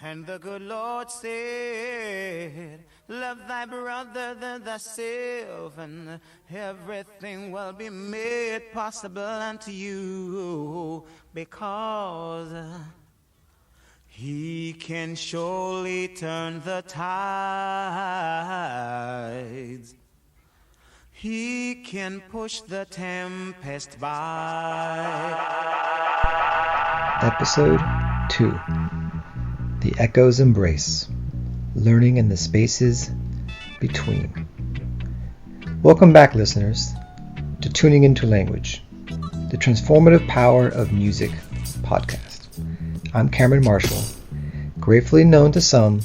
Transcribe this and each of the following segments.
And the good Lord said, love thy brother than thyself, and everything will be made possible unto you, because he can surely turn the tides. He can push the tempest by. Episode 2. The Echo's Embrace. Learning in the Spaces Between. Welcome back, listeners, to Tuning Into Language, the Transformative Power of Music podcast. I'm Cameron Marshall, gratefully known to some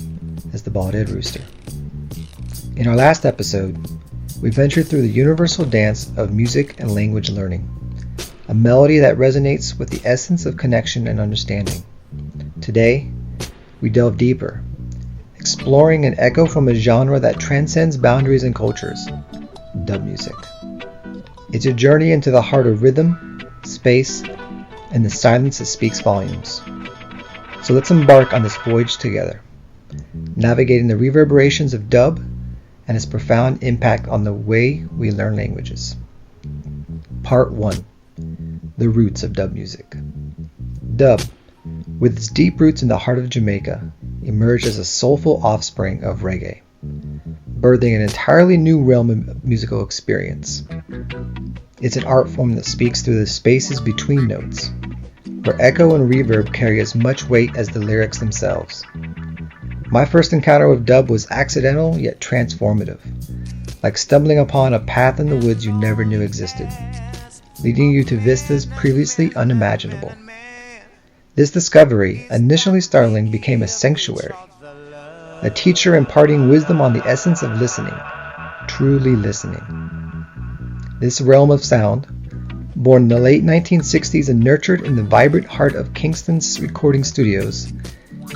as the Bald-Head Rooster. In our last episode, we ventured through the universal dance of music and language learning, a melody that resonates with the essence of connection and understanding. Today, we delve deeper, exploring an echo from a genre that transcends boundaries and cultures, dub music. It's a journey into the heart of rhythm, space, and the silence that speaks volumes. So let's embark on this voyage together, navigating the reverberations of dub and its profound impact on the way we learn languages. Part 1. The Roots of Dub Music. Dub, with its deep roots in the heart of Jamaica, emerged as a soulful offspring of reggae, birthing an entirely new realm of musical experience. It's an art form that speaks through the spaces between notes, where echo and reverb carry as much weight as the lyrics themselves. My first encounter with dub was accidental yet transformative, like stumbling upon a path in the woods you never knew existed, leading you to vistas previously unimaginable. This discovery, initially startling, became a sanctuary, a teacher imparting wisdom on the essence of listening, truly listening. This realm of sound, born in the late 1960s and nurtured in the vibrant heart of Kingston's recording studios,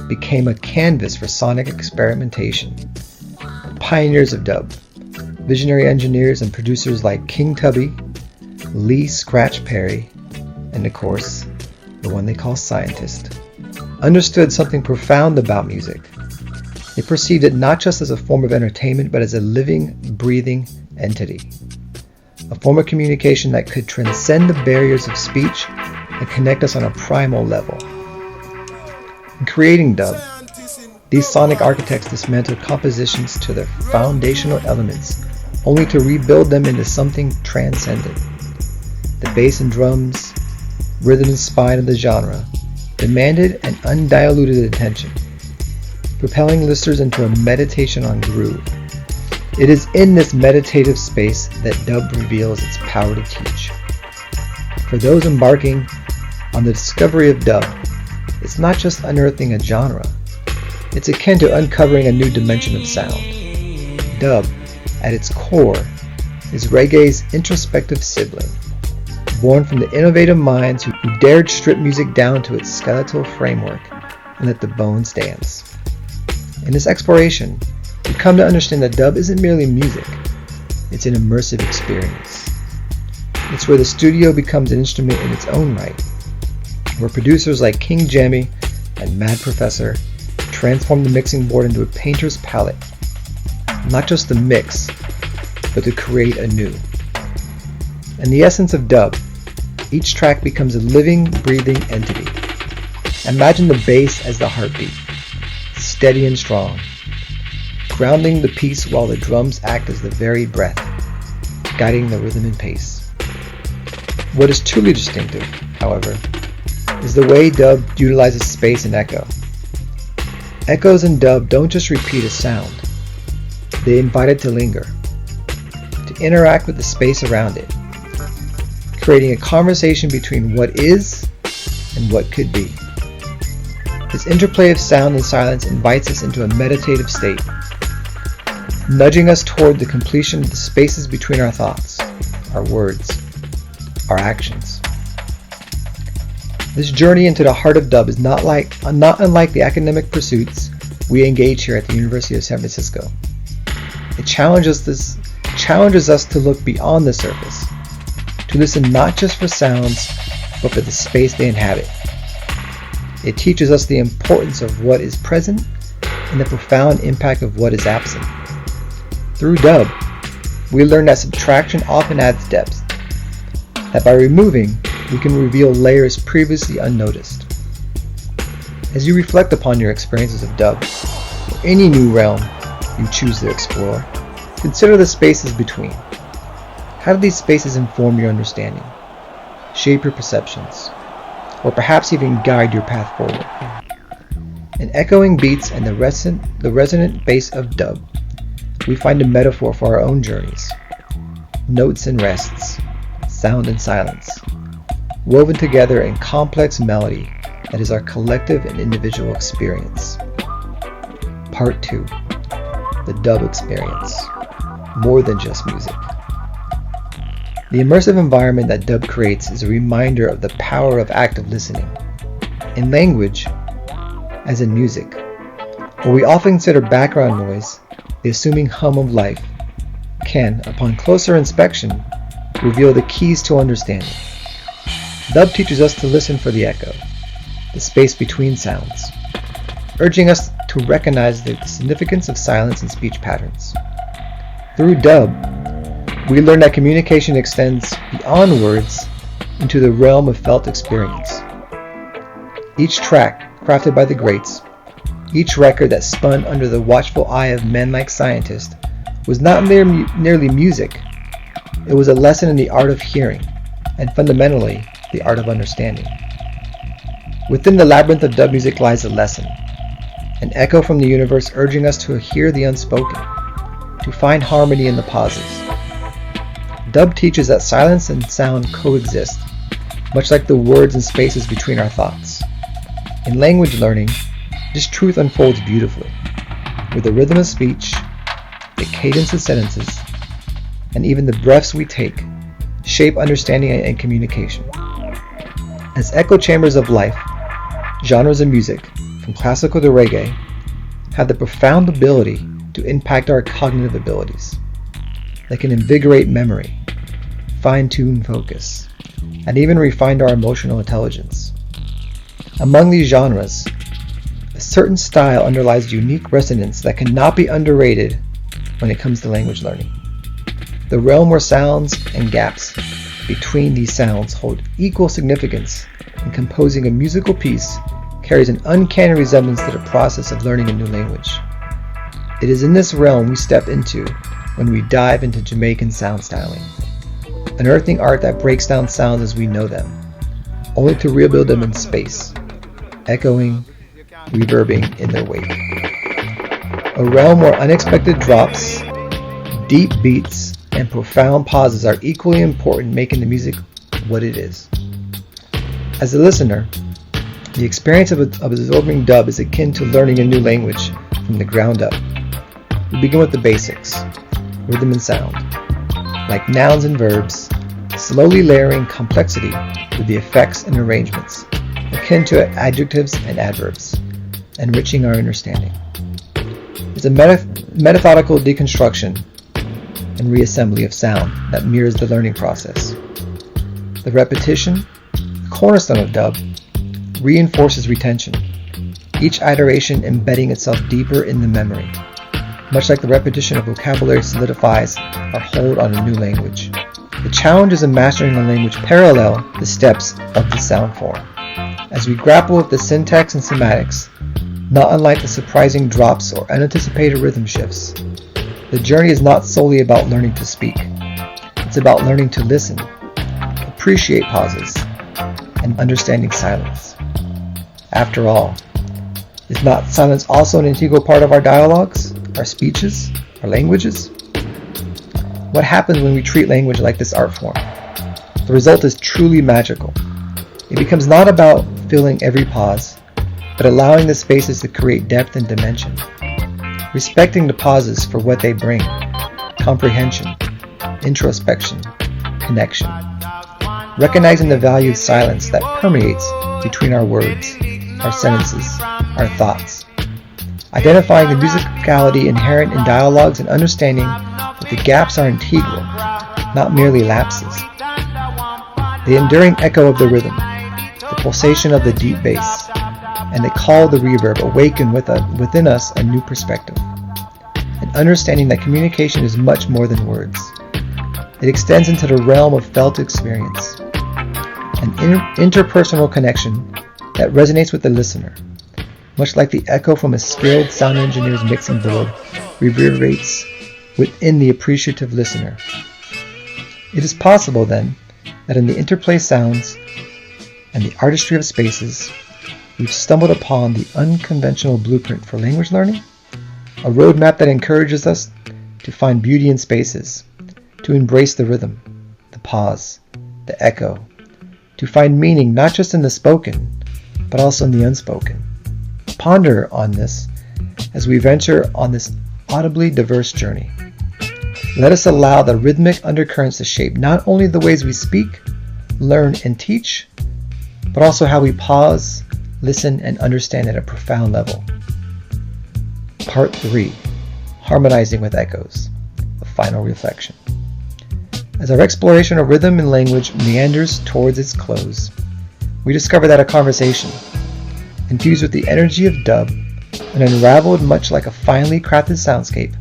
became a canvas for sonic experimentation. Pioneers of dub, visionary engineers and producers like King Tubby, Lee Scratch Perry, and of course, the one they call Scientist, understood something profound about music. They perceived it not just as a form of entertainment, but as a living, breathing entity. A form of communication that could transcend the barriers of speech and connect us on a primal level. In creating dub, these sonic architects dismantled compositions to their foundational elements, only to rebuild them into something transcendent. The bass and drums, rhythm and spine of the genre, demanded an undiluted attention, propelling listeners into a meditation on groove. It is in this meditative space that dub reveals its power to teach. For those embarking on the discovery of dub, it's not just unearthing a genre, it's akin to uncovering a new dimension of sound. Dub, at its core, is reggae's introspective sibling, born from the innovative minds who dared strip music down to its skeletal framework and let the bones dance. In this exploration, we come to understand that dub isn't merely music, it's an immersive experience. It's where the studio becomes an instrument in its own right, where producers like King Jammy and Mad Professor transform the mixing board into a painter's palette, not just to mix, but to create anew. In the essence of dub, each track becomes a living, breathing entity. Imagine the bass as the heartbeat, steady and strong, grounding the piece while the drums act as the very breath, guiding the rhythm and pace. What is truly distinctive, however, is the way dub utilizes space and echo. Echoes in dub don't just repeat a sound, they invite it to linger, to interact with the space around it, creating a conversation between what is and what could be. This interplay of sound and silence invites us into a meditative state, nudging us toward the completion of the spaces between our thoughts, our words, our actions. This journey into the heart of dub is not unlike the academic pursuits we engage here at the University of San Francisco. It challenges us to look beyond the surface, to listen not just for sounds, but for the space they inhabit. It teaches us the importance of what is present and the profound impact of what is absent. Through dub, we learn that subtraction often adds depth, that by removing, we can reveal layers previously unnoticed. As you reflect upon your experiences of dub, or any new realm you choose to explore, consider the spaces between. How do these spaces inform your understanding, shape your perceptions, or perhaps even guide your path forward? In echoing beats and the resonant bass of dub, we find a metaphor for our own journeys. Notes and rests, sound and silence, woven together in complex melody that is our collective and individual experience. Part 2. The dub experience. More than just music. The immersive environment that dub creates is a reminder of the power of active listening. In language, as in music, where we often consider background noise, the assuming hum of life can, upon closer inspection, reveal the keys to understanding. Dub teaches us to listen for the echo, the space between sounds, urging us to recognize the significance of silence and speech patterns. Through dub, we learn that communication extends beyond words into the realm of felt experience. Each track, crafted by the greats, each record that spun under the watchful eye of men like scientists, was not merely music. It was a lesson in the art of hearing, and fundamentally, the art of understanding. Within the labyrinth of dub music lies a lesson, an echo from the universe urging us to hear the unspoken, to find harmony in the pauses. Dub teaches that silence and sound coexist, much like the words and spaces between our thoughts. In language learning, this truth unfolds beautifully, with the rhythm of speech, the cadence of sentences, and even the breaths we take shape understanding and communication. As echo chambers of life, genres of music, from classical to reggae, have the profound ability to impact our cognitive abilities. They can invigorate memory, fine-tune focus, and even refine our emotional intelligence. Among these genres, a certain style underlies unique resonance that cannot be underrated when it comes to language learning. The realm where sounds and gaps between these sounds hold equal significance in composing a musical piece carries an uncanny resemblance to the process of learning a new language. It is in this realm we step into when we dive into Jamaican sound styling, unearthing art that breaks down sounds as we know them, only to rebuild them in space, echoing, reverbing in their wake. A realm where unexpected drops, deep beats, and profound pauses are equally important, making the music what it is. As a listener, the experience of absorbing dub is akin to learning a new language from the ground up. We begin with the basics, rhythm and sound, like nouns and verbs, slowly layering complexity with the effects and arrangements, akin to adjectives and adverbs, enriching our understanding. It's a methodical deconstruction and reassembly of sound that mirrors the learning process. The repetition, the cornerstone of dub, reinforces retention, each iteration embedding itself deeper in the memory, much like the repetition of vocabulary solidifies our hold on a new language. The challenge is in mastering a language parallel the steps of the sound form. As we grapple with the syntax and semantics, not unlike the surprising drops or unanticipated rhythm shifts, the journey is not solely about learning to speak. It's about learning to listen, appreciate pauses, and understanding silence. After all, is not silence also an integral part of our dialogues, our speeches, our languages? What happens when we treat language like this art form? The result is truly magical. It becomes not about filling every pause, but allowing the spaces to create depth and dimension, respecting the pauses for what they bring: comprehension, introspection, connection, recognizing the value of silence that permeates between our words, our sentences, our thoughts, identifying the musicality inherent in dialogues and understanding that the gaps are integral, not merely lapses. The enduring echo of the rhythm, the pulsation of the deep bass, and the call of the reverb awaken within us a new perspective, an understanding that communication is much more than words. It extends into the realm of felt experience, an interpersonal connection that resonates with the listener, much like the echo from a skilled sound engineer's mixing board reverberates within the appreciative listener. It is possible, then, that in the interplay sounds and the artistry of spaces, we've stumbled upon the unconventional blueprint for language learning, a roadmap that encourages us to find beauty in spaces, to embrace the rhythm, the pause, the echo, to find meaning not just in the spoken, but also in the unspoken. Ponder on this as we venture on this audibly diverse journey. Let us allow the rhythmic undercurrents to shape not only the ways we speak, learn, and teach, but also how we pause, listen, and understand at a profound level. Part 3. Harmonizing with Echoes. A final reflection. As our exploration of rhythm and language meanders towards its close, we discover that a conversation, infused with the energy of dub and unraveled much like a finely crafted soundscape,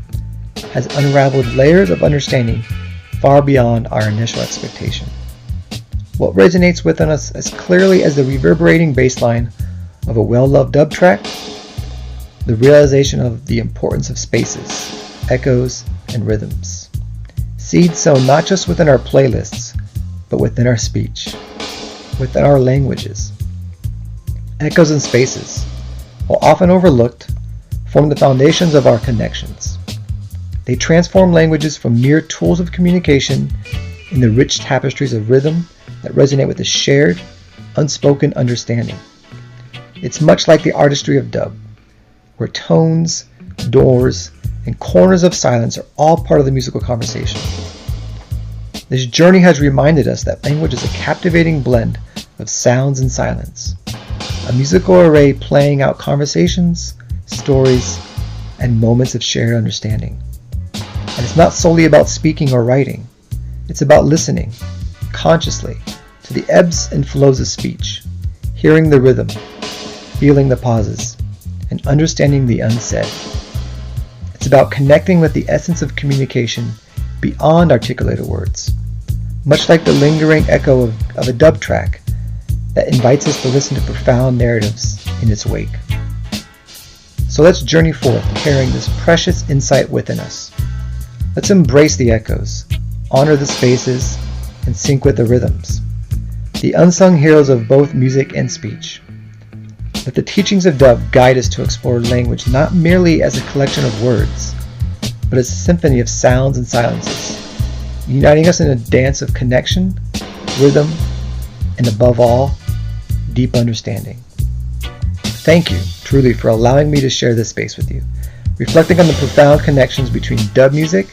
has unraveled layers of understanding far beyond our initial expectation. What resonates within us as clearly as the reverberating bass line of a well-loved dub track, the realization of the importance of spaces, echoes, and rhythms. Seeds sown not just within our playlists, but within our speech, within our languages. Echoes and spaces, while often overlooked, form the foundations of our connections. They transform languages from mere tools of communication in the rich tapestries of rhythm that resonate with a shared, unspoken understanding. It's much like the artistry of dub, where tones, doors, and corners of silence are all part of the musical conversation. This journey has reminded us that language is a captivating blend of sounds and silence, a musical array playing out conversations, stories, and moments of shared understanding. And it's not solely about speaking or writing. It's about listening, consciously, to the ebbs and flows of speech, hearing the rhythm, feeling the pauses, and understanding the unsaid. It's about connecting with the essence of communication beyond articulated words, much like the lingering echo of a dub track that invites us to listen to profound narratives in its wake. So let's journey forth carrying this precious insight within us. Let's embrace the echoes, honor the spaces, and sync with the rhythms, the unsung heroes of both music and speech. Let the teachings of dub guide us to explore language not merely as a collection of words, but as a symphony of sounds and silences, uniting us in a dance of connection, rhythm, and above all, deep understanding. Thank you, truly, for allowing me to share this space with you, reflecting on the profound connections between dub music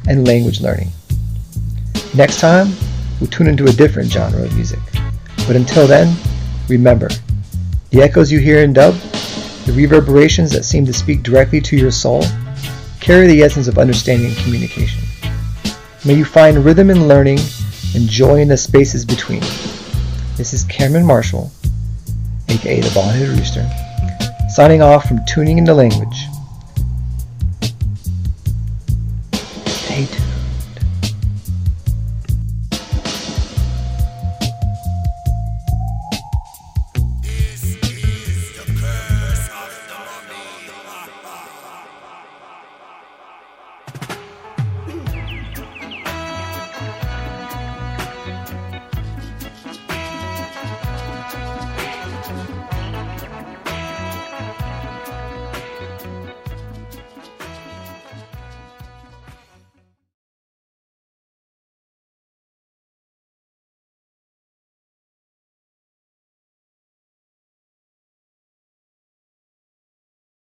and language learning. Next time, we'll tune into a different genre of music. But until then, remember, the echoes you hear in dub, the reverberations that seem to speak directly to your soul, carry the essence of understanding and communication. May you find rhythm in learning and joy in the spaces between. This is Cameron Marshall, aka the Bald-Headed Rooster, signing off from Tuning into Language.